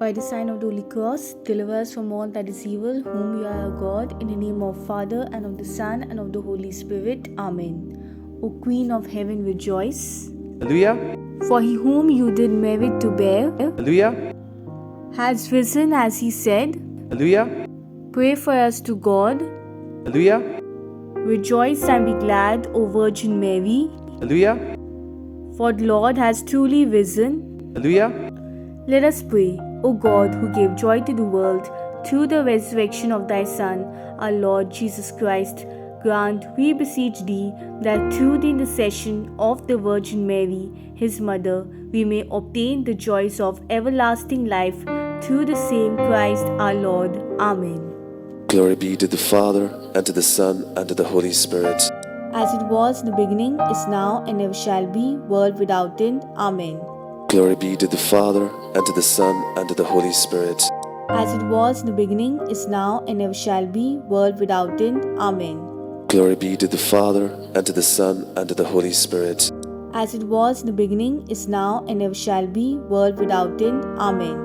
By the sign of the Holy Cross, deliver us from all that is evil, whom you are, our God, in the name of Father, and of the Son, and of the Holy Spirit. Amen. O Queen of Heaven, rejoice. Hallelujah. For he whom you did merit to bear Hallelujah. has risen as he said. Hallelujah. Pray for us to God. Hallelujah. Rejoice and be glad, O Virgin Mary, Hallelujah. for the Lord has truly risen. Hallelujah. Let us pray. O God, who gave joy to the world through the resurrection of thy Son, our Lord Jesus Christ, grant, we beseech thee, that through the intercession of the Virgin Mary, his mother, we may obtain the joys of everlasting life through the same Christ our Lord. Amen. Glory be to the Father, and to the Son, and to the Holy Spirit. As it was in the beginning, is now, and ever shall be, world without end. Amen. Glory be to the Father, and to the Son, and to the Holy Spirit. As it was in the beginning, is now, and ever shall be, world without end. Amen. Glory be to the Father, and to the Son, and to the Holy Spirit. As it was in the beginning, is now, and ever shall be, world without end. Amen.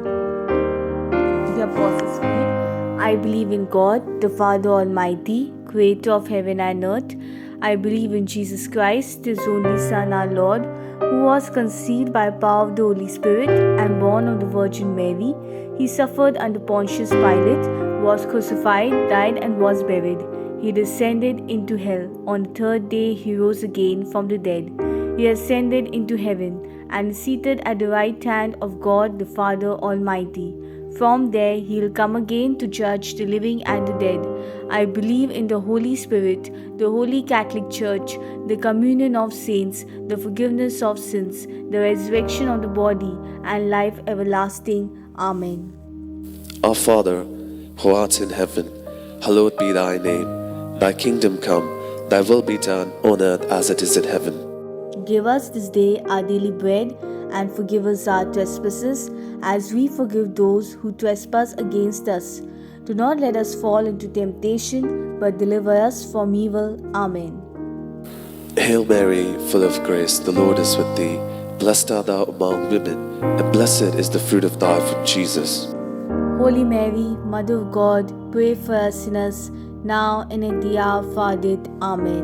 The Apostles' Creed. I believe in God, the Father Almighty, creator of heaven and earth. I believe in Jesus Christ, his only Son, our Lord, who was conceived by power of the Holy Spirit and born of the Virgin Mary. He suffered under Pontius Pilate, was crucified, died, and was buried. He descended into hell. On the third day he rose again from the dead. He ascended into heaven and is seated at the right hand of God the Father Almighty. From there he will come again to judge the living and the dead. I believe in the Holy Spirit, the Holy Catholic Church, the communion of saints, the forgiveness of sins, the resurrection of the body, and life everlasting. Amen. Our Father, who art in heaven, hallowed be thy name. Thy kingdom come, thy will be done on earth as it is in heaven. Give us this day our daily bread, and forgive us our trespasses, as we forgive those who trespass against us. Do not let us fall into temptation, but deliver us from evil. Amen. Hail Mary, full of grace, the Lord is with thee. Blessed art thou among women, and blessed is the fruit of thy womb, Jesus. Holy Mary, Mother of God, pray for us sinners, now and at the hour of our death. Amen.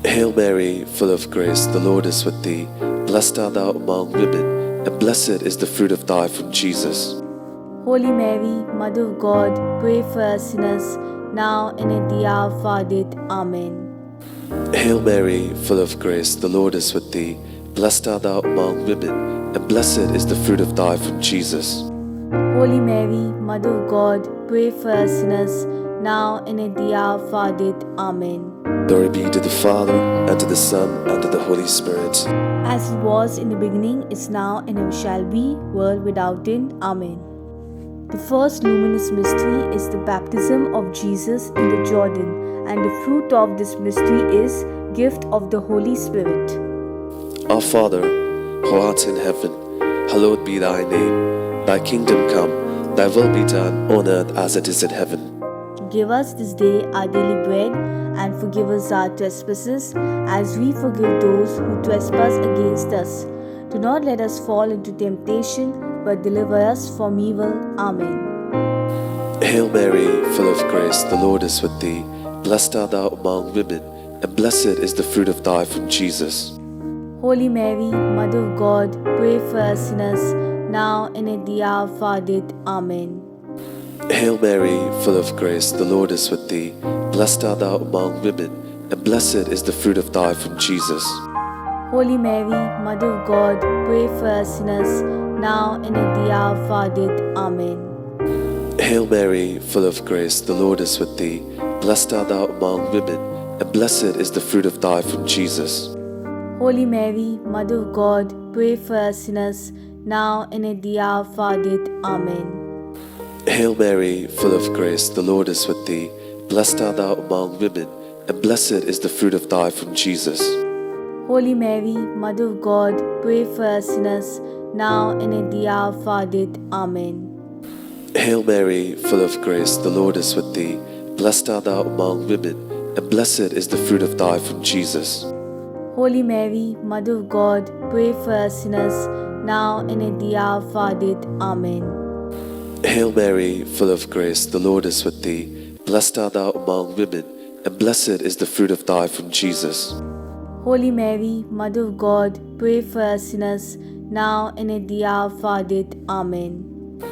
Hail Mary, full of grace, the Lord is with thee. Blessed art thou among women, and blessed is the fruit of thy womb, Jesus. Holy Mary, Mother of God, pray for us sinners, now and at the hour of our death. Amen. Hail Mary, full of grace, the Lord is with thee. Blessed art thou among women, and blessed is the fruit of thy womb, Jesus. Holy Mary, Mother of God, pray for us sinners, now and at the hour of our death. Amen. Glory be to the Father, and to the Son, and to the Holy Spirit. As it was in the beginning, is now, and ever shall be, world without end. Amen. The first luminous mystery is the baptism of Jesus in the Jordan, and the fruit of this mystery is gift of the Holy Spirit. Our Father, who art in heaven, hallowed be thy name. Thy kingdom come, thy will be done on earth as it is in heaven. Give us this day our daily bread, and forgive us our trespasses, as we forgive those who trespass against us. Do not let us fall into temptation, but deliver us from evil. Amen. Hail Mary, full of grace, the Lord is with thee. Blessed art thou among women, and blessed is the fruit of thy womb, Jesus. Holy Mary, Mother of God, pray for us sinners, now and at the hour of our death. Amen. Hail Mary, full of grace, the Lord is with thee. Blessed art thou among women, and blessed is the fruit of thy womb, Jesus. Holy Mary, Mother of God, pray for us sinners, now and at the hour of our death. Amen. Hail Mary, full of grace, the Lord is with thee. Blessed art thou among women, and blessed is the fruit of thy womb, Jesus. Holy Mary, Mother of God, pray for us sinners, now and at the hour of our death. Amen. Hail Mary, full of grace, the Lord is with thee. Blessed art thou among women, and blessed is the fruit of thy womb, Jesus. Holy Mary, Mother of God, pray for us sinners, now and at the hour of our death. Amen. Hail Mary, full of grace, the Lord is with thee. Blessed art thou among women, and blessed is the fruit of thy womb, Jesus. Holy Mary, Mother of God, pray for us sinners, now and at the hour of our death. Amen. Hail Mary, full of grace, the Lord is with thee. Blessed art thou among women, and blessed is the fruit of thy womb, Jesus. Holy Mary, Mother of God, pray for us sinners, now and at the hour of our death. Amen.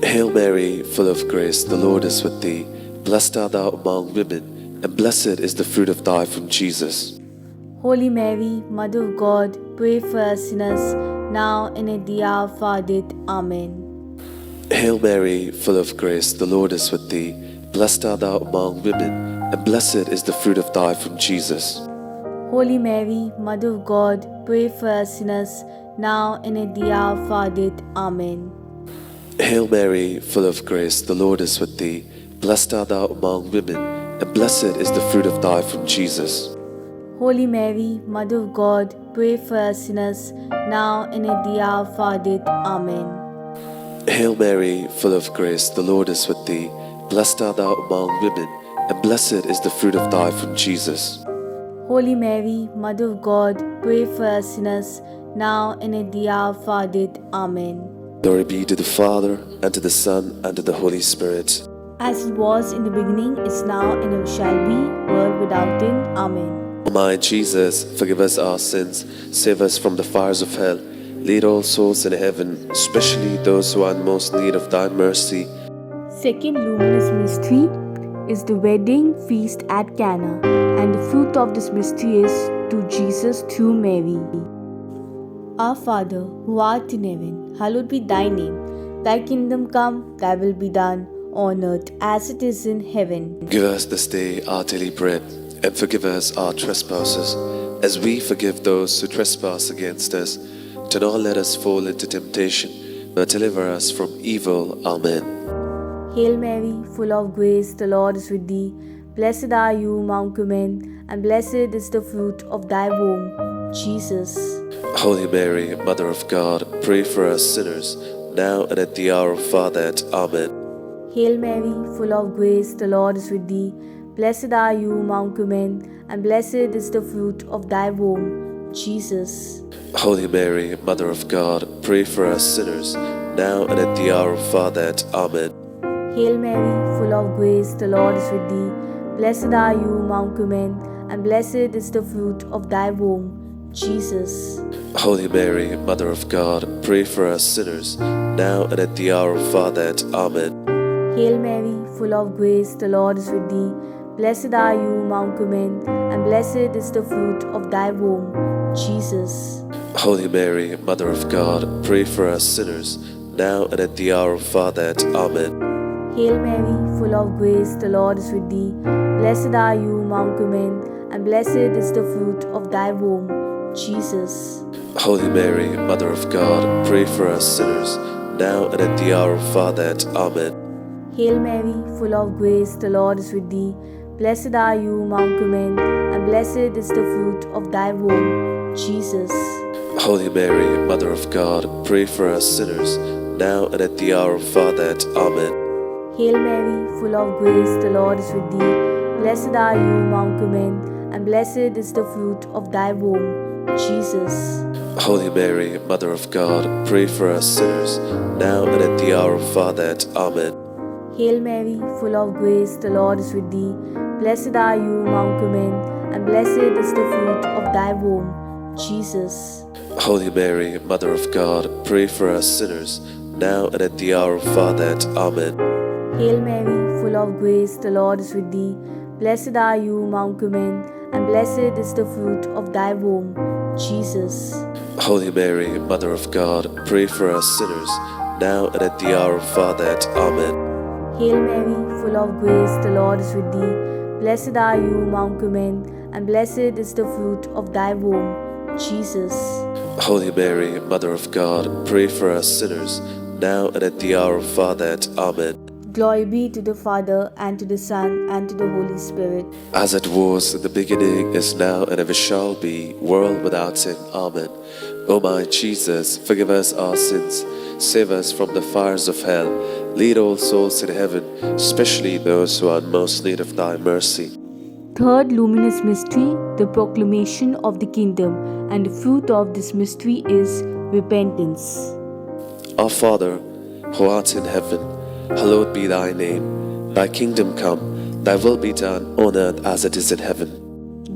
Hail Mary, full of grace, the Lord is with thee. Blessed art thou among women, and blessed is the fruit of thy womb, Jesus. Holy Mary, Mother of God, pray for us sinners, now and at the hour of our death. Amen. Hail Mary, full of grace, the Lord is with thee. Blessed art thou among women, and blessed is the fruit of thy womb, Jesus. Holy Mary, Mother of God, pray for us sinners, now and at the hour of our death. Amen. Hail Mary, full of grace, the Lord is with thee. Blessed art thou among women, and blessed is the fruit of thy womb, Jesus. Holy Mary, Mother of God, pray for us sinners, now and at the hour of our death. Amen. Hail Mary, full of grace, the Lord is with thee. Blessed art thou among women, and blessed is the fruit of thy womb, Jesus. Holy Mary, Mother of God, pray for us sinners, now and at the hour of our death. Amen. Glory be to the Father, and to the Son, and to the Holy Spirit. As it was in the beginning, is now, and ever shall be, world without end. Amen. O my Jesus, forgive us our sins, save us from the fires of hell, lead all souls in heaven, especially those who are in most need of thy mercy. Second luminous mystery is the wedding feast at Cana, and the fruit of this mystery is to Jesus through Mary. Our Father, who art in heaven, hallowed be thy name. Thy kingdom come, thy will be done, on earth as it is in heaven. Give us this day our daily bread, and forgive us our trespasses, as we forgive those who trespass against us. Do not let us fall into temptation, but deliver us from evil. Amen. Hail Mary, full of grace, the Lord is with thee. Blessed are you among women, and blessed is the fruit of thy womb, Jesus. Holy Mary, Mother of God, pray for us sinners, now and at the hour of our death. Amen. Hail Mary, full of grace, the Lord is with thee. Blessed are you among women, and blessed is the fruit of thy womb, Jesus. Holy Mary, Mother of God, pray for us sinners, now and at the hour of our death. Amen. Hail Mary, full of grace, the Lord is with thee. Blessed are you among women, and blessed is the fruit of thy womb, Jesus. Holy Mary, Mother of God, pray for us sinners, now and at the hour of our death. Amen. Hail Mary, full of grace, the Lord is with thee. Blessed are you among women, and blessed is the fruit of thy womb, Jesus. Holy Mary, Mother of God, pray for us sinners, now and at the hour of our death. Amen. Hail Mary, full of grace, the Lord is with thee. Blessed are you among women, and blessed is the fruit of thy womb, Jesus. Holy Mary, Mother of God, pray for us sinners, now and at the hour of our death. Amen. Hail Mary, full of grace, the Lord is with thee. Blessed are you among women, and blessed is the fruit of thy womb, Jesus. Holy Mary, Mother of God, pray for us sinners, now and at the hour of our death. Amen. Hail Mary, full of grace, the Lord is with thee. Blessed are you among women, and blessed is the fruit of thy womb, Jesus. Holy Mary, Mother of God, pray for us sinners, now and at the hour of our death. Amen. Hail Mary, full of grace, the Lord is with thee. Blessed are you among women, and blessed is the fruit of thy womb, Jesus. Holy Mary, Mother of God, pray for us sinners, now and at the hour of our death. Amen. Hail Mary, full of grace, the Lord is with thee. Blessed are you among women, and blessed is the fruit of thy womb, Jesus. Holy Mary, Mother of God, pray for us sinners, now and at the hour of our death. Amen. Hail Mary, full of grace, the Lord is with thee. Blessed are you among women, and blessed is the fruit of thy womb, Jesus. Holy Mary, Mother of God, pray for us sinners, now and at the hour of our death. Amen. Glory be to the Father, and to the Son, and to the Holy Spirit. As it was in the beginning, is now, and ever shall be, world without end. Amen. O my Jesus, forgive us our sins, save us from the fires of hell, lead all souls in heaven, especially those who are in most need of thy mercy. Third luminous mystery, the proclamation of the kingdom, and the fruit of this mystery is repentance. Our Father, who art in heaven, hallowed be thy name. Thy kingdom come, thy will be done on earth as it is in heaven.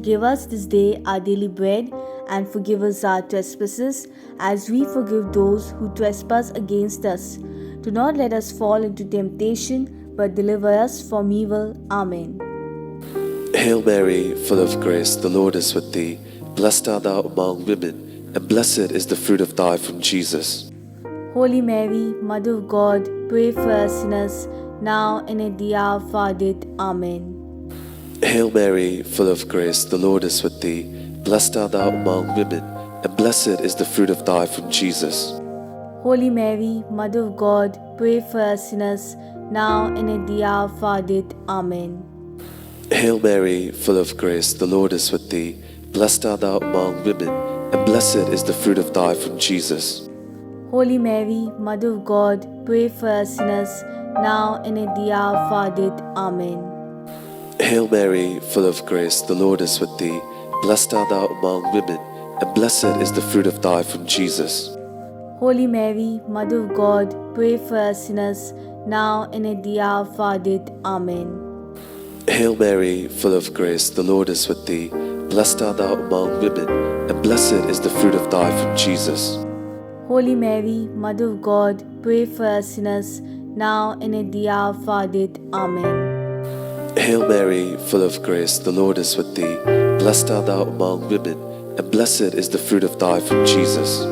Give us this day our daily bread, and forgive us our trespasses, as we forgive those who trespass against us. Do not let us fall into temptation, but deliver us from evil. Amen. Hail Mary, full of grace, the Lord is with thee. Blessed art thou among women, and blessed is the fruit of thy womb, Jesus. Holy Mary, Mother of God, pray for us sinners, now and at the hour of our death. Amen. Hail Mary, full of grace, the Lord is with thee. Blessed art thou among women, and blessed is the fruit of thy womb, Jesus. Holy Mary, Mother of God, pray for us sinners, now and at the hour of our death. Amen. Hail Mary, full of grace, the Lord is with thee. Blessed art thou among women, and blessed is the fruit of thy womb, Jesus. Holy Mary, Mother of God, pray for us sinners, now and at the hour of our death. Amen. Hail Mary, full of grace, the Lord is with thee. Blessed art thou among women, and blessed is the fruit of thy womb, Jesus. Holy Mary, Mother of God, pray for us sinners, now and at the hour of our death. Amen. Hail Mary, full of grace, the Lord is with thee. Blessed art thou among women, and blessed is the fruit of thy womb, Jesus. Holy Mary, Mother of God, pray for us sinners, now and at the hour of our death. Amen. Hail Mary, full of grace, the Lord is with thee. Blessed art thou among women, and blessed is the fruit of thy womb, Jesus.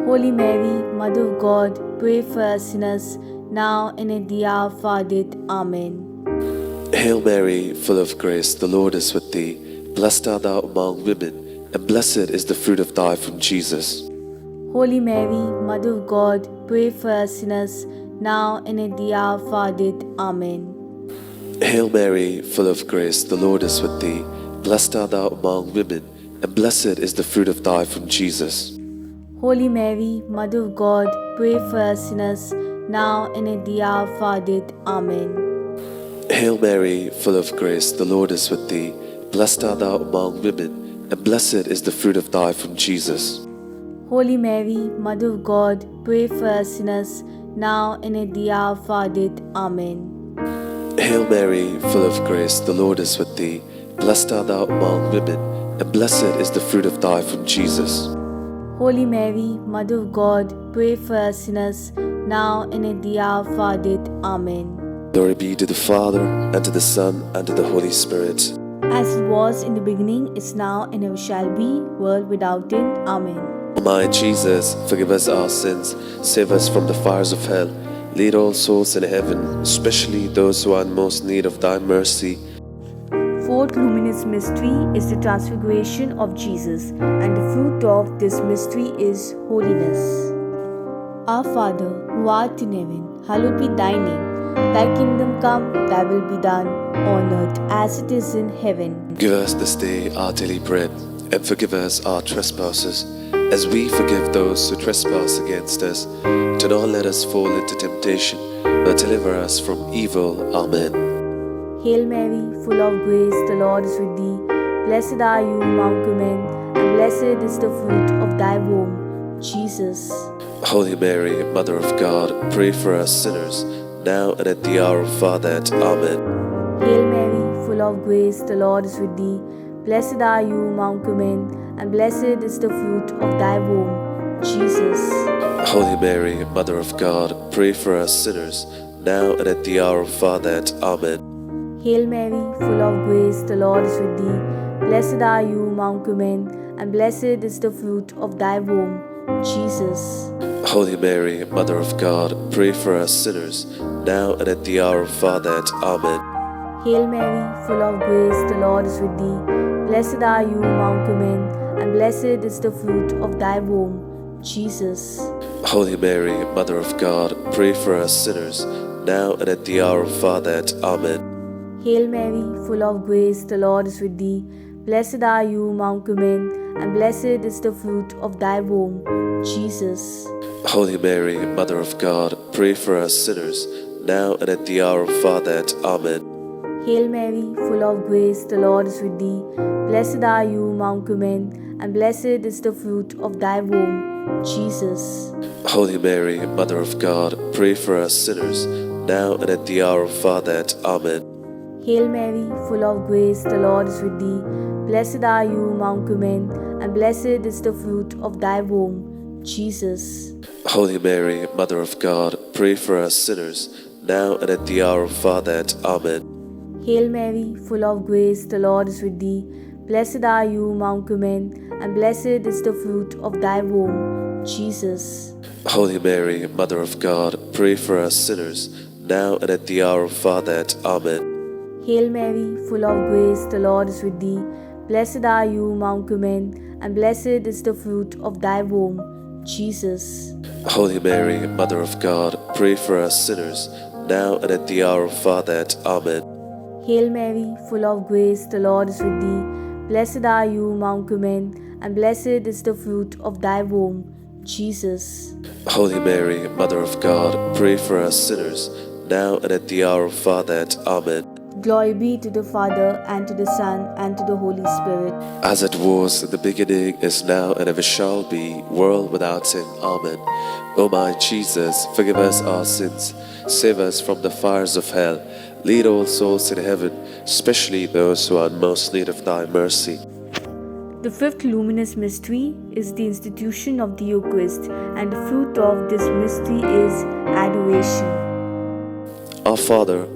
Holy Mary, Mother of God, pray for us sinners, now and at the hour of our death. Amen. Hail Mary, full of grace, the Lord is with thee. Blessed art thou among women, and blessed is the fruit of thy womb, Jesus. Holy Mary, Mother of God, pray for us sinners, now and at the hour of our death. Amen. Hail Mary, full of grace, the Lord is with thee. Blessed art thou among women, and blessed is the fruit of thy womb, Jesus. Holy Mary, Mother of God, pray for us sinners, now and at the hour of our death. Amen. Hail Mary, full of grace, the Lord is with thee. Blessed art thou among women, and blessed is the fruit of thy womb, Jesus. Holy Mary, Mother of God, pray for us sinners, now and at the hour of our death. Amen. Hail Mary, full of grace, the Lord is with thee. Blessed art thou among women, and blessed is the fruit of thy womb, Jesus. Holy Mary, Mother of God, pray for us sinners, now and at the hour of our death. Amen. Glory be to the Father, and to the Son, and to the Holy Spirit. As it was in the beginning, is now, and ever shall be, world without end. Amen. O my Jesus, forgive us our sins, save us from the fires of hell, lead all souls in heaven, especially those who are in most need of thy mercy. Fourth luminous mystery is the transfiguration of Jesus, and the fruit of this mystery is holiness. Our Father, who art in heaven, hallowed be thy name. Thy kingdom come, thy will be done, on earth as it is in heaven. Give us this day our daily bread, and forgive us our trespasses, as we forgive those who trespass against us. Do not let us fall into temptation, but deliver us from evil. Amen. Hail Mary, full of grace, the Lord is with thee. Blessed are you among women, and blessed is the fruit of thy womb, Jesus. Holy Mary, Mother of God, pray for us sinners, now and at the hour of our death. Amen. Hail Mary, full of grace, the Lord is with thee. Blessed are you among women, and blessed is the fruit of thy womb, Jesus. Holy Mary, Mother of God, pray for us sinners, now and at the hour of our death. Amen. Hail Mary, full of grace, the Lord is with thee. Blessed are you among women, and blessed is the fruit of thy womb, Jesus. Holy Mary, Mother of God, pray for us sinners, now and at the hour of our death. Amen. Hail Mary, full of grace, the Lord is with thee. Blessed are you among women, and blessed is the fruit of thy womb, Jesus. Holy Mary, Mother of God, pray for us sinners, now and at the hour of our death. Amen. Hail Mary, full of grace, the Lord is with thee. Blessed are you among women, and blessed is the fruit of thy womb, Jesus. Holy Mary, Mother of God, pray for us sinners, now and at the hour of our death. Amen. Hail Mary, full of grace, the Lord is with thee. Blessed are you among women, and blessed is the fruit of thy womb, Jesus. Holy Mary, Mother of God, pray for us sinners, now and at the hour of our death. Amen. Hail Mary, full of grace, the Lord is with thee. Blessed are you among women, and blessed is the fruit of thy womb, Jesus. Holy Mary, Mother of God, pray for us sinners, now and at the hour of our death. Amen. Hail Mary, full of grace, the Lord is with thee. Blessed are you among women, and blessed is the fruit of thy womb, Jesus. Holy Mary, Mother of God, pray for us sinners, now and at the hour of our death. Amen. Hail Mary, full of grace, the Lord is with thee. Blessed are you among women, and blessed is the fruit of thy womb, Jesus. Holy Mary, Mother of God, pray for us sinners, now and at the hour of our death. Amen. Hail Mary, full of grace, the Lord is with thee. Blessed are you among women, and blessed is the fruit of thy womb, Jesus. Holy Mary, Mother of God, pray for us sinners, now and at the hour of our death. Amen. Glory be to the Father, and to the Son, and to the Holy Spirit. As it was in the beginning, is now, and ever shall be, world without end. Amen. O my Jesus, forgive us our sins, save us from the fires of hell, lead all souls in heaven, especially those who are in most need of thy mercy. The fifth luminous mystery is the institution of the Eucharist, and the fruit of this mystery is adoration. Our Father,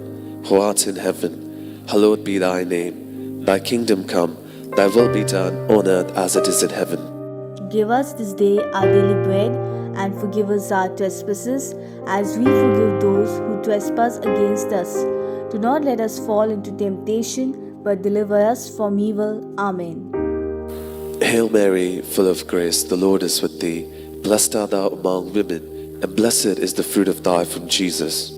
who art in heaven, hallowed be thy name. Thy kingdom come, thy will be done on earth as it is in heaven. Give us this day our daily bread, and forgive us our trespasses, as we forgive those who trespass against us. Do not let us fall into temptation, but deliver us from evil. Amen. Hail Mary, full of grace, the Lord is with thee. Blessed art thou among women, and blessed is the fruit of thy womb, Jesus.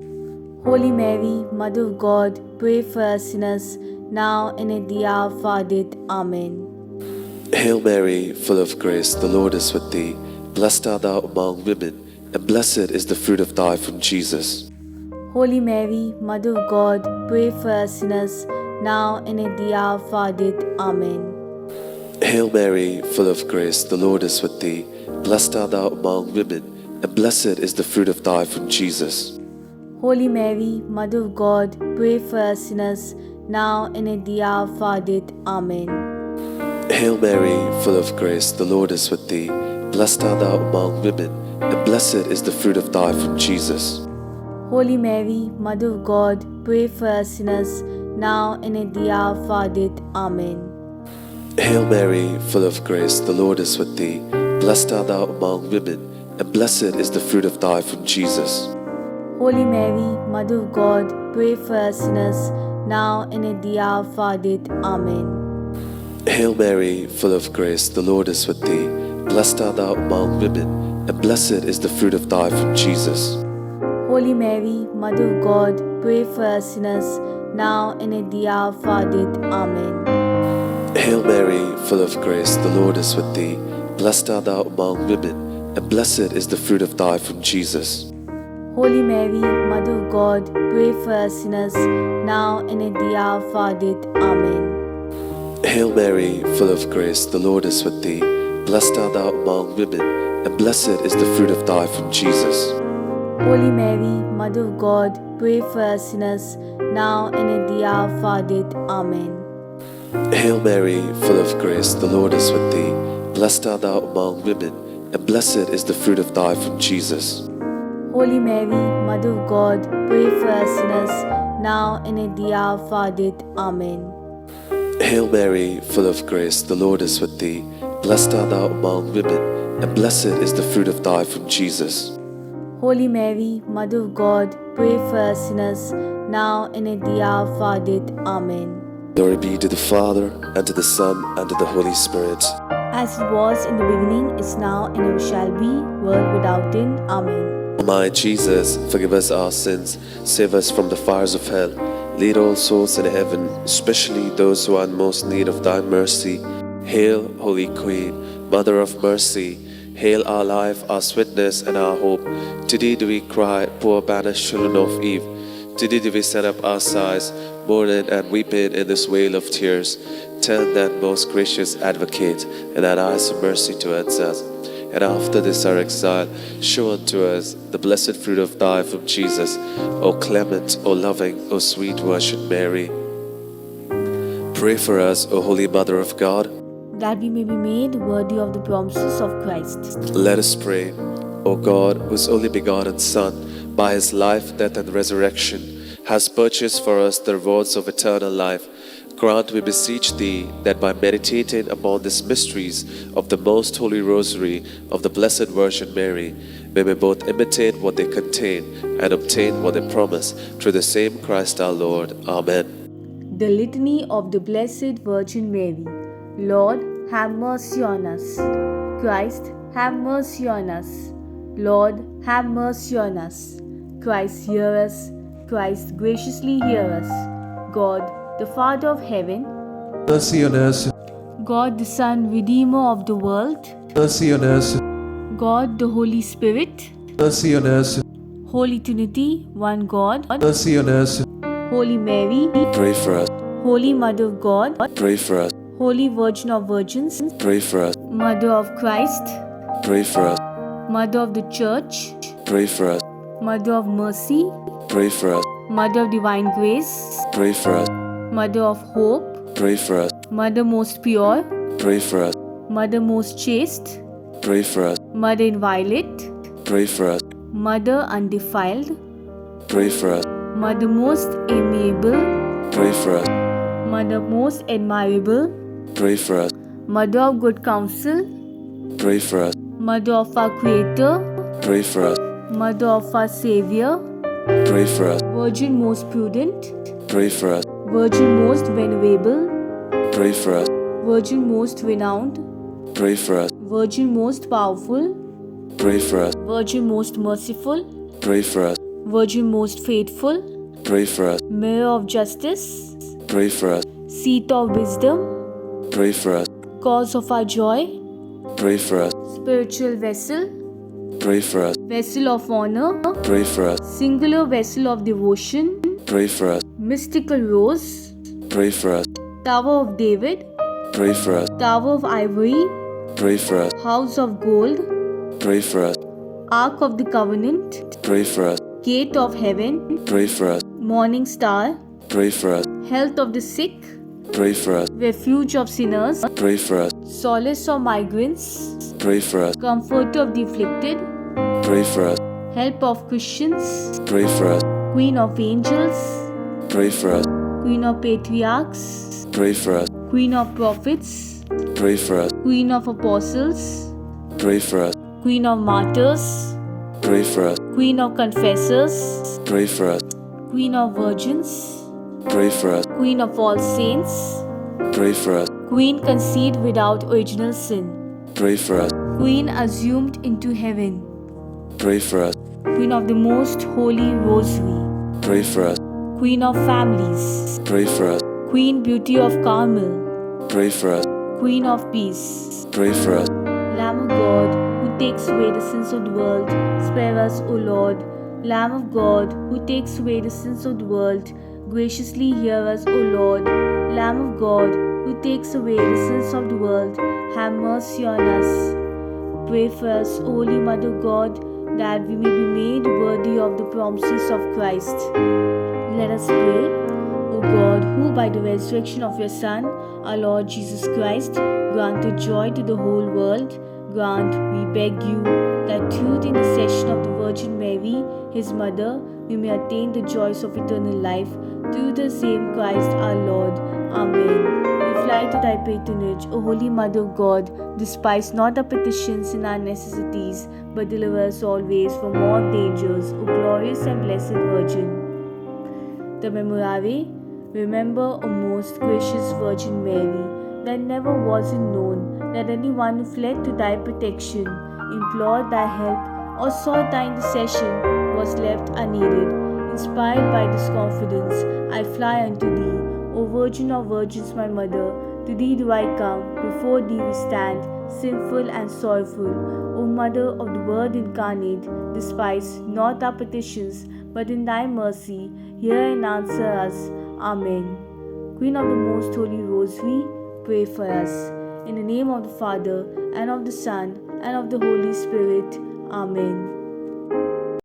Holy Mary, Mother of God, pray for us sinners, now and at the hour of our death. Amen. Hail Mary, full of grace, the Lord is with thee. Blessed art thou among women, and blessed is the fruit of thy womb, Jesus. Holy Mary, Mother of God, pray for us sinners, now and at the hour of our death. Amen. Hail Mary, full of grace, the Lord is with thee. Blessed art thou among women, and blessed is the fruit of thy womb, Jesus. Holy Mary, Mother of God, pray for us sinners, now and at the hour of our death. Amen. Hail Mary, full of grace, the Lord is with thee. Blessed art thou among women, and blessed is the fruit of thy womb, Jesus. Holy Mary, Mother of God, pray for us sinners, now and at the hour of our death. Amen. Hail Mary, full of grace, the Lord is with thee. Blessed art thou among women, and blessed is the fruit of thy womb, Jesus. Holy Mary, Mother of God, pray for us sinners, now and at the hour of our death. Amen. Hail Mary, full of grace, the Lord is with thee. Blessed art thou among women, and blessed is the fruit of thy womb, Jesus. Holy Mary, Mother of God, pray for us sinners, now and at the hour of our death. Amen. Hail Mary, full of grace, the Lord is with thee. Blessed art thou among women, and blessed is the fruit of thy womb, Jesus. Holy Mary, Mother of God, pray for us sinners, now and at the hour of our death. Amen. Hail Mary, full of grace, the Lord is with thee. Blessed art thou among women, and blessed is the fruit of thy womb, Jesus. Holy Mary, Mother of God, pray for us sinners, now and at the hour of our death. Amen. Hail Mary, full of grace, the Lord is with thee. Blessed art thou among women, and blessed is the fruit of thy womb, Jesus. Holy Mary, Mother of God, pray for us sinners, now and at the hour of our death. Amen. Hail Mary, full of grace, the Lord is with thee. Blessed art thou among women, and blessed is the fruit of thy womb, Jesus. Holy Mary, Mother of God, pray for us sinners, now and at the hour of our death. Amen. Glory be to the Father, and to the Son, and to the Holy Spirit. As it was in the beginning, is now, and ever shall be, world without end. Amen. O my Jesus, forgive us our sins, save us from the fires of hell, lead all souls in heaven, especially those who are in most need of thy mercy. Hail, Holy Queen, Mother of Mercy, hail our life, our sweetness, and our hope. To thee do we cry, poor banished children of Eve. To thee do we set up our sighs, mourning and weeping in this vale of tears. Turn then, most gracious Advocate, and thine eyes of mercy towards us, and after this our exile, show unto us the blessed fruit of thy womb, Jesus. O clement, O loving, O sweet Virgin Mary, pray for us, O Holy Mother of God, that we may be made worthy of the promises of Christ. Let us pray. O God, whose only begotten Son, by his life, death, and resurrection, has purchased for us the rewards of eternal life, grant, we beseech thee, that by meditating upon these mysteries of the most holy rosary of the Blessed Virgin Mary, we may both imitate what they contain and obtain what they promise, through the same Christ our Lord. Amen. The Litany of the Blessed Virgin Mary. Lord, have mercy on us. Christ, have mercy on us. Lord, have mercy on us. Christ, hear us. Christ, graciously hear us. God, the Father of heaven, Mercy on us. God, the Son, Redeemer of the world, Mercy on us. God, the Holy Spirit, Mercy on us. Holy Trinity, one God, Mercy on us. Holy Mary, Pray for us. Holy Mother of God, Pray for us. Holy Virgin of Virgins, Pray for us. Mother of Christ, Pray for us. Mother of the Church, Pray for us. Mother of Mercy, Pray for us. Mother of Divine Grace, Pray for us. Mother of Hope, Pray for us. Mother most pure, Pray for us. Mother most chaste, Pray for us. Mother inviolate, Pray for us. Mother undefiled, Pray for us. Mother most amiable, Pray for us. Mother most admirable, Pray for us. Mother of good counsel, Pray for us. Mother of our Creator, Pray for us. Mother of our Savior, Pray for us. Virgin most prudent, Pray for us. Virgin most venerable, Pray for us. Virgin most renowned, Pray for us. Virgin most powerful, Pray for us. Virgin most merciful, Pray for us. Virgin most faithful, Pray for us. Mirror of justice, Pray for us. Seat of wisdom, Pray for us. Cause of our joy, Pray for us. Spiritual vessel, Pray for us. Vessel of honor, Pray for us. Singular vessel of devotion, Pray for us. Mystical rose, Pray for us. Tower of David, Pray for us. Tower of ivory, Pray for us. House of gold, Pray for us. Ark of the covenant, Pray for us. Gate of heaven, Pray for us. Morning star, Pray for us. Health of the sick, Pray for us. Refuge of sinners, Pray for us. Solace of migrants, Pray for us. Comfort of the afflicted, Pray for us. Help of Christians, Pray for us. Queen of angels, Pray for us. Queen of patriarchs, Pray for us. Queen of prophets, Pray for us. Queen of apostles, Pray for us. Queen of martyrs, Pray for us. Queen of confessors, Pray for us. Queen of virgins, Pray for us. Queen of all saints, Pray for us. Queen conceived without original sin, Pray for us. Queen assumed into heaven, Pray for us. Queen of the most holy rosary, Pray for us. Queen of families, Pray for us. Queen beauty of Carmel, Pray for us. Queen of peace, Pray for us. Lamb of God, who takes away the sins of the world, spare us, O Lord. Lamb of God, who takes away the sins of the world, graciously hear us, O Lord. Lamb of God, who takes away the sins of the world, have mercy on us. Pray for us, Holy Mother of God, that we may be made worthy of the promises of Christ. Let us pray. O God, who by the resurrection of your Son, our Lord Jesus Christ, granted joy to the whole world, grant, we beg you, that through the intercession of the Virgin Mary, his mother, we may attain the joys of eternal life, through the same Christ our Lord. Amen. We fly to thy patronage, O Holy Mother of God. Despise not our petitions and our necessities, but deliver us always from all dangers, O glorious and blessed Virgin. The Memorare. Remember, O most gracious Virgin Mary, that never was it known that anyone who fled to thy protection, implored thy help, or sought thy intercession was left unaided. Inspired by this confidence, I fly unto thee, O Virgin of Virgins, my Mother. To thee do I come, before thee we stand, sinful and sorrowful. O Mother of the Word incarnate, despise not our petitions, but in thy mercy hear and answer us. Amen. Queen of the Most Holy Rosary, pray for us. In the name of the Father, and of the Son, and of the Holy Spirit. Amen.